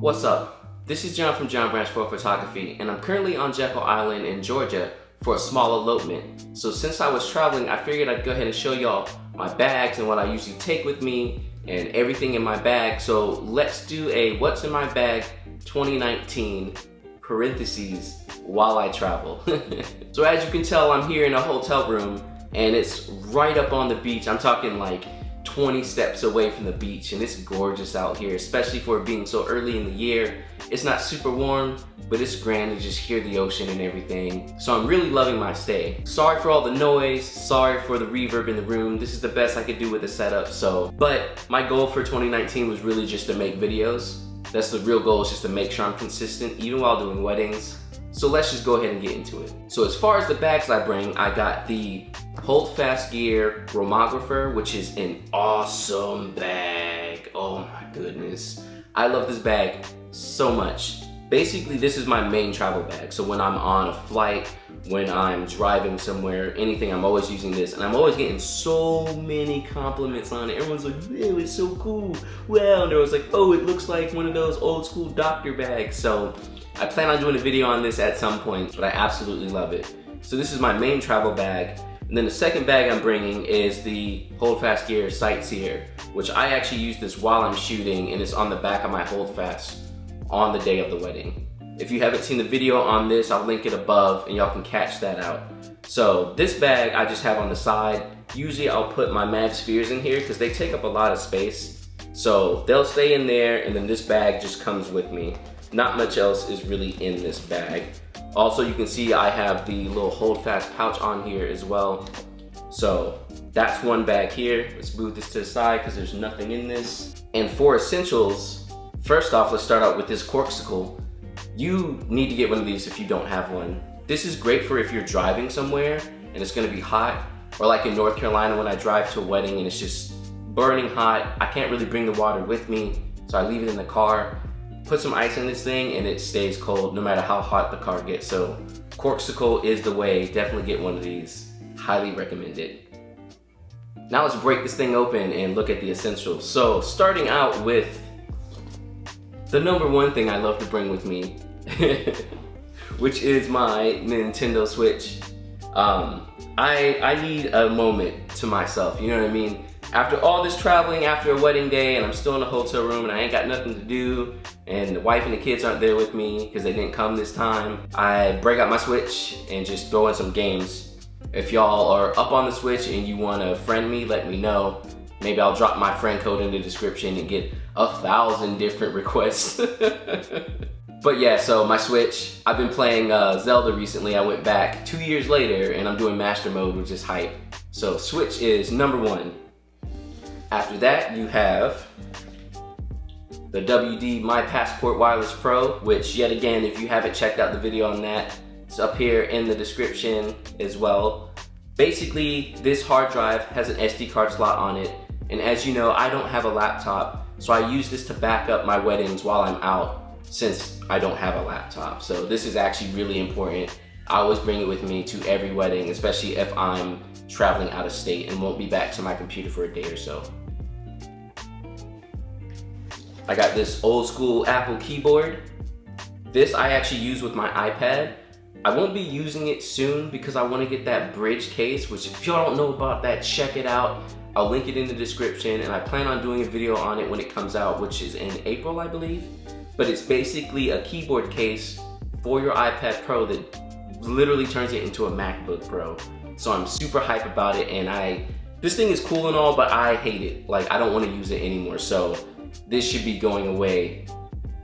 What's up? This is John from John Branch 4 Photography, and I'm currently on Jekyll Island in Georgia for a small elopement. So since I was traveling, I figured I'd go ahead and show y'all my bags and what I usually take with me and everything in my bag. So let's do a what's in my bag 2019 parentheses while I travel. So as you can tell, I'm here in a hotel room and it's right up on the beach. I'm talking like 20 steps away from the beach, and it's gorgeous out here, especially for it being so early in the year. It's not super warm, but it's grand to just hear the ocean and everything. So I'm really loving my stay. Sorry for all the noise, sorry for the reverb in the room. This is the best I could do with the setup. But my goal for 2019 was really just to make videos. That's the real goal, is just to make sure I'm consistent even while doing weddings. So let's just go ahead and get into it. So as far as the bags I bring, I got the Holdfast Gear Chromographer, which is an awesome bag. Oh my goodness. I love this bag so much. Basically, this is my main travel bag. So when I'm on a flight, when I'm driving somewhere, anything, I'm always using this. And I'm always getting so many compliments on it. Everyone's like, "Man, it's so cool. Wow." And there was like, "Oh, it looks like one of those old school doctor bags." So I plan on doing a video on this at some point, but I absolutely love it. So this is my main travel bag. And then the second bag I'm bringing is the Holdfast Gear Sightseer, which I actually use this while I'm shooting, and it's on the back of my Holdfast on the day of the wedding. If you haven't seen the video on this, I'll link it above and y'all can catch that out. So this bag I just have on the side. Usually I'll put my mag spheres in here because they take up a lot of space. So they'll stay in there, and then this bag just comes with me. Not much else is really in this bag. Also, you can see I have the little Holdfast pouch on here as well. So that's one bag here. Let's move this to the side because there's nothing in this. And for essentials, first off, let's start out with this corksicle. You need to get one of these if you don't have one. This is great for if you're driving somewhere and it's gonna be hot, or like in North Carolina when I drive to a wedding and it's just burning hot. I can't really bring the water with me, so I leave it in the car. Put some ice in this thing and it stays cold no matter how hot the car gets. So corksicle is the way. Definitely get one of these. Highly recommend it. Now let's break this thing open and look at the essentials. So starting out with the number one thing I love to bring with me, which is my Nintendo Switch. I need a moment to myself, you know what I mean? After all this traveling, after a wedding day, and I'm still in a hotel room and I ain't got nothing to do, and the wife and the kids aren't there with me because they didn't come this time, I break out my Switch and just throw in some games. If y'all are up on the Switch and you want to friend me, let me know. Maybe I'll drop my friend code in the description and get 1,000 different requests. But yeah, so my Switch, I've been playing Zelda recently. I went back 2 years later and I'm doing Master Mode, which is hype. So Switch is number one. After that, you have the WD My Passport Wireless Pro, which yet again, if you haven't checked out the video on that, it's up here in the description as well. Basically, this hard drive has an SD card slot on it, and as you know, I don't have a laptop, so I use this to back up my weddings while I'm out since I don't have a laptop. So this is actually really important. I always bring it with me to every wedding, especially if I'm traveling out of state and won't be back to my computer for a day or so. I got this old school Apple keyboard. This I actually use with my iPad. I won't be using it soon because I want to get that bridge case, which if y'all don't know about that, check it out. I'll link it in the description, and I plan on doing a video on it when it comes out, which is in April, I believe. But it's basically a keyboard case for your iPad Pro that literally turns it into a MacBook Pro. So I'm super hype about it, and this thing is cool and all, but I hate it. Like, I don't want to use it anymore. So this should be going away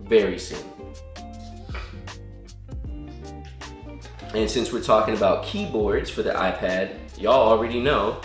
very soon. And since we're talking about keyboards for the iPad, y'all already know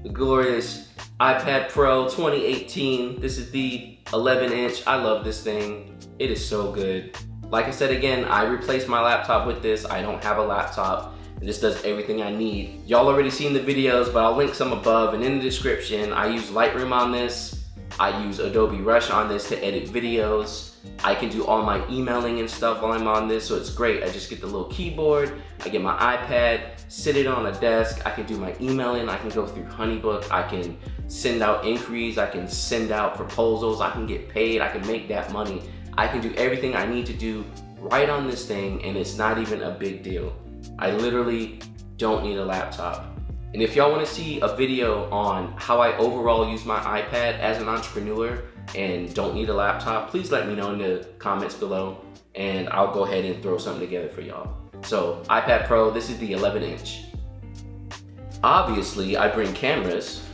the glorious iPad Pro 2018. This is the 11-inch. I love this thing. It is so good. Like I said again, I replaced my laptop with this. I don't have a laptop, and this does everything I need. Y'all already seen the videos, but I'll link some above and in the description. I use Lightroom on this. I use Adobe Rush on this to edit videos. I can do all my emailing and stuff while I'm on this, so it's great. I just get the little keyboard, I get my iPad, sit it on a desk, I can do my emailing, I can go through Honeybook, I can send out inquiries, I can send out proposals, I can get paid, I can make that money I can do everything I need to do right on this thing, and it's not even a big deal. I literally don't need a laptop. And if y'all want to see a video on how I overall use my iPad as an entrepreneur and don't need a laptop, please let me know in the comments below, and I'll go ahead and throw something together for y'all. So iPad Pro, this is the 11-inch. Obviously, I bring cameras,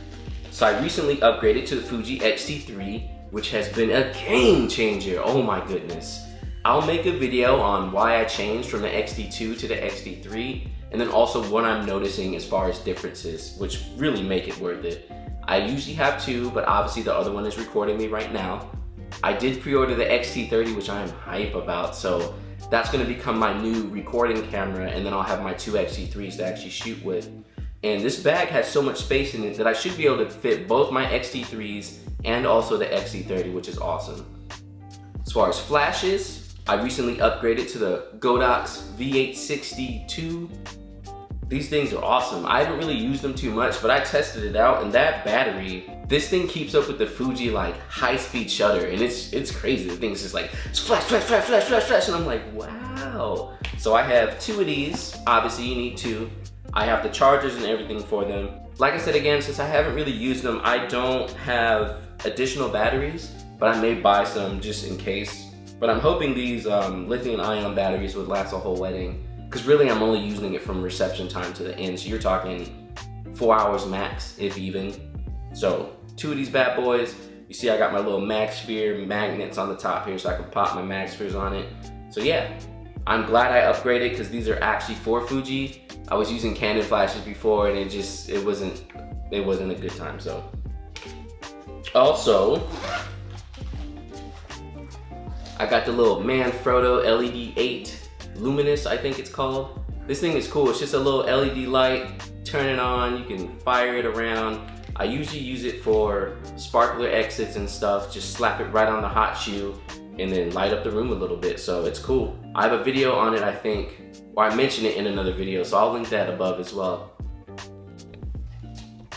so I recently upgraded to the Fuji XT3, which has been a game changer. Oh my goodness. I'll make a video on why I changed from the XT2 to the XT3, and then also what I'm noticing as far as differences, which really make it worth it. I usually have two, but obviously the other one is recording me right now. I did pre-order the XT30, which I am hype about, so that's gonna become my new recording camera, and then I'll have my two XT3s to actually shoot with. And this bag has so much space in it that I should be able to fit both my XT3s and also the XT30, which is awesome. As far as flashes, I recently upgraded to the Knox V8 62. These things are awesome. I haven't really used them too much, but I tested it out, and that battery, this thing keeps up with the Fuji like high-speed shutter, and it's crazy. The thing's just like flash, flash, flash, flash, flash, flash, and I'm like, wow. So I have two of these. Obviously, you need two. I have the chargers and everything for them. Like I said again, since I haven't really used them, I don't have additional batteries, but I may buy some just in case. But I'm hoping these lithium-ion batteries would last a whole wedding, because really I'm only using it from reception time to the end, so you're talking 4 hours max, if even. So two of these bad boys. You see I got my little MagSphere magnets on the top here so I can pop my MagSpheres on it. So yeah, I'm glad I upgraded because these are actually for Fuji. I was using Canon flashes before, and it wasn't a good time. So also, I got the little Proto LED 8 Luminous, I think it's called. This thing is cool. It's just a little LED light. Turn it on, you can fire it around. I usually use it for sparkler exits and stuff. Just slap it right on the hot shoe and then light up the room a little bit, so it's cool. I have a video on it, I think, or I mentioned it in another video, so I'll link that above as well.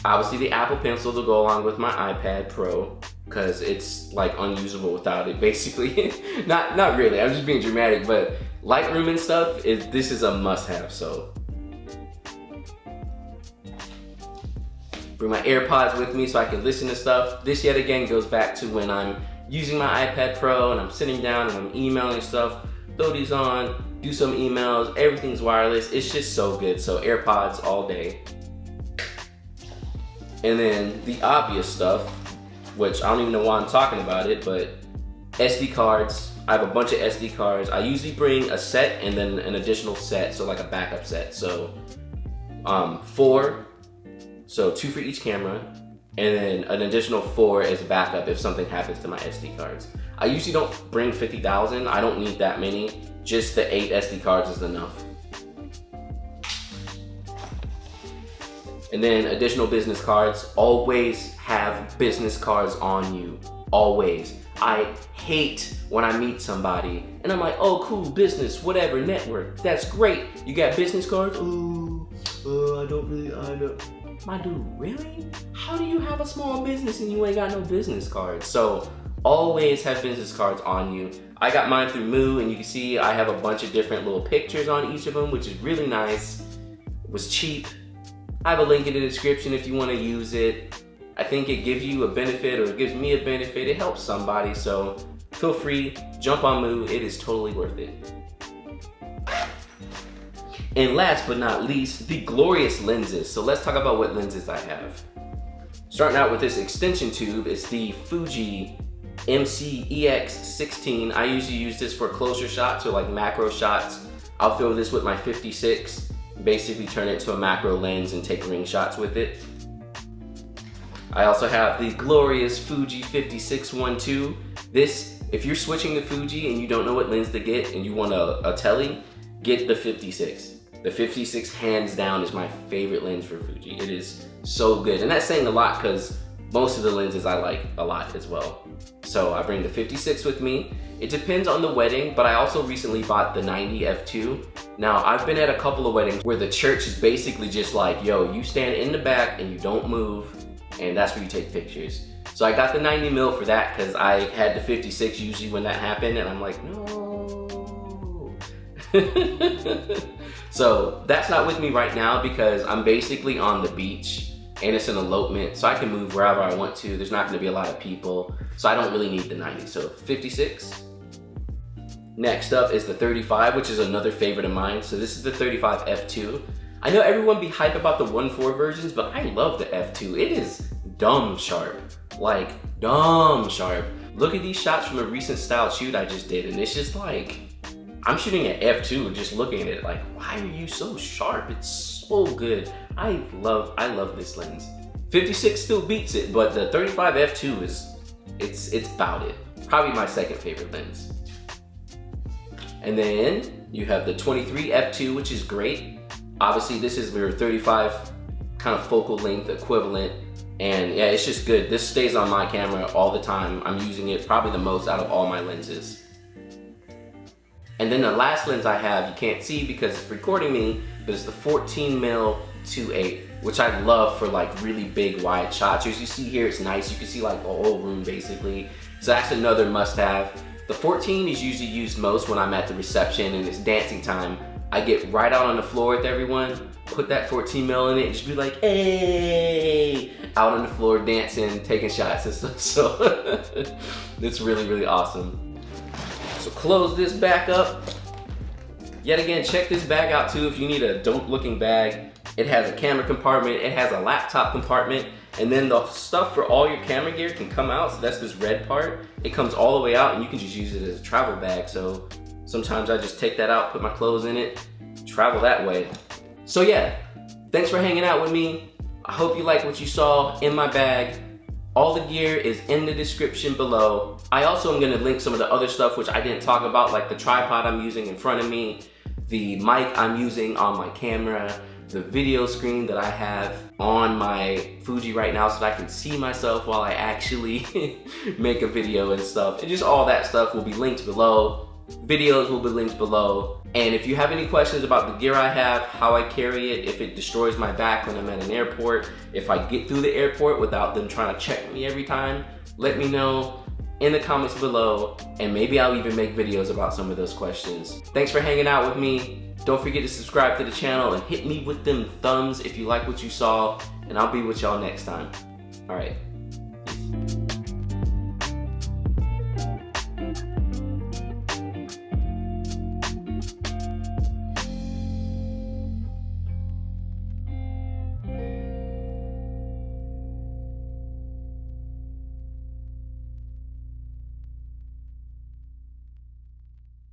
Obviously the Apple Pencil to go along with my iPad Pro, because it's like unusable without it, basically. not really, I'm just being dramatic, but Lightroom and stuff, this is a must-have, so. Bring my AirPods with me so I can listen to stuff. This yet again goes back to when I'm using my iPad Pro and I'm sitting down and I'm emailing stuff. Throw these on, do some emails, everything's wireless. It's just so good, so AirPods all day. And then the obvious stuff, which I don't even know why I'm talking about it, but SD cards. I have a bunch of SD cards. I usually bring a set and then an additional set, so like a backup set. So 4, so 2 for each camera, and then an additional 4 as a backup if something happens to my SD cards. I usually don't bring 50,000. I don't need that many. Just the 8 SD cards is enough. And then additional business cards. Always have business cards on you. Always. I hate when I meet somebody and I'm like, oh cool, business, whatever, network, that's great. You got business cards? I don't. My dude, really? How do you have a small business and you ain't got no business cards? So always have business cards on you. I got mine through Moo, and you can see I have a bunch of different little pictures on each of them, which is really nice. It was cheap. I have a link in the description if you want to use it. I think it gives you a benefit, or it gives me a benefit. It helps somebody, so feel free, jump on Moo. It is totally worth it. And last but not least, the glorious lenses. So let's talk about what lenses I have. Starting out with this extension tube, it's the Fuji EX16. I usually use this for closer shots or like macro shots. I'll fill this with my 56, basically turn it to a macro lens and take ring shots with it. I also have the glorious Fuji 5612. This, if you're switching to Fuji and you don't know what lens to get and you want a tele, get the 56. The 56 hands down is my favorite lens for Fuji. It is so good. And that's saying a lot because most of the lenses I like a lot as well. So I bring the 56 with me. It depends on the wedding, but I also recently bought the 90 f2. Now I've been at a couple of weddings where the church is basically just like, yo, you stand in the back and you don't move, and that's where you take pictures. So I got the 90mm for that because I had the 56 usually when that happened, and I'm like, no. So that's not with me right now because I'm basically on the beach and it's an elopement, so I can move wherever I want to. There's not gonna be a lot of people, so I don't really need the 90, so 56. Next up is the 35, which is another favorite of mine. So this is the 35 f2. I know everyone be hype about the 1.4 versions, but I love the f2. It is dumb sharp, like dumb sharp. Look at these shots from a recent style shoot I just did, and it's just like, I'm shooting at f2 just looking at it like, why are you so sharp? It's so good. I love this lens. 56 still beats it, but the 35 f2 is, it's about it. Probably my second favorite lens. And then you have the 23 f2, which is great. Obviously this is your 35 kind of focal length equivalent. And yeah, it's just good. This stays on my camera all the time. I'm using it probably the most out of all my lenses. And then the last lens I have, you can't see because it's recording me, but it's the 14mm 2.8, which I love for like really big wide shots. As you see here, it's nice. You can see like the whole room basically. So that's another must have. The 14 is usually used most when I'm at the reception and it's dancing time. I get right out on the floor with everyone, put that 14mm in it, and just be like, hey, out on the floor dancing, taking shots and stuff. So it's really, really awesome. So close this back up. Yet again, check this bag out too if you need a dope looking bag. It has a camera compartment, it has a laptop compartment, and then the stuff for all your camera gear can come out. So that's this red part. It comes all the way out and you can just use it as a travel bag. So sometimes I just take that out, put my clothes in it, travel that way. So yeah, thanks for hanging out with me. I hope you like what you saw in my bag. All the gear is in the description below. I also am gonna link some of the other stuff which I didn't talk about, like the tripod I'm using in front of me, the mic I'm using on my camera, the video screen that I have on my Fuji right now so that I can see myself while I actually make a video and stuff. And just all that stuff will be linked below. Videos will be linked below. And if you have any questions about the gear I have, how I carry it, if it destroys my back when I'm at an airport, if I get through the airport without them trying to check me every time, let me know in the comments below, and maybe I'll even make videos about some of those questions. Thanks for hanging out with me. Don't forget to subscribe to the channel and hit me with them thumbs if you like what you saw, and I'll be with y'all next time. All right. Peace.